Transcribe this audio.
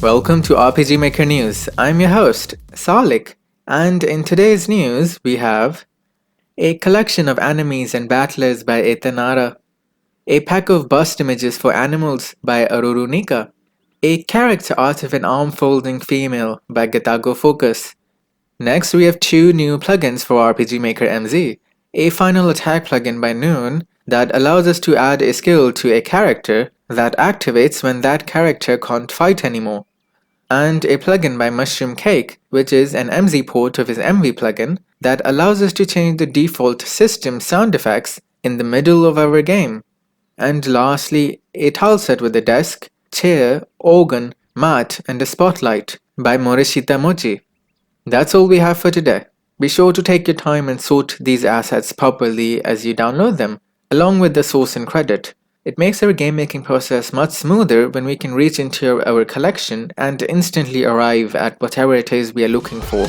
Welcome to RPG Maker News. I'm your host, Salik, and in today's news we have a collection of enemies and battlers by Etanara, a pack of bust images for animals by Arurunika, a character art of an arm-folding female by Getago Focus. Next we have two new plugins for RPG Maker MZ, a final attack plugin by Noon that allows us to add a skill to a character that activates when that character can't fight anymore, and a plugin by Mushroom Cake, which is an MZ port of his MV plugin that allows us to change the default system sound effects in the middle of our game. And lastly, a tileset with a desk, chair, organ, mat, and a spotlight by Morishita Mochi. That's all we have for today. Be sure to take your time and sort these assets properly as you download them, along with the source and credit. It makes our game making process much smoother when we can reach into our collection and instantly arrive at whatever it is we are looking for.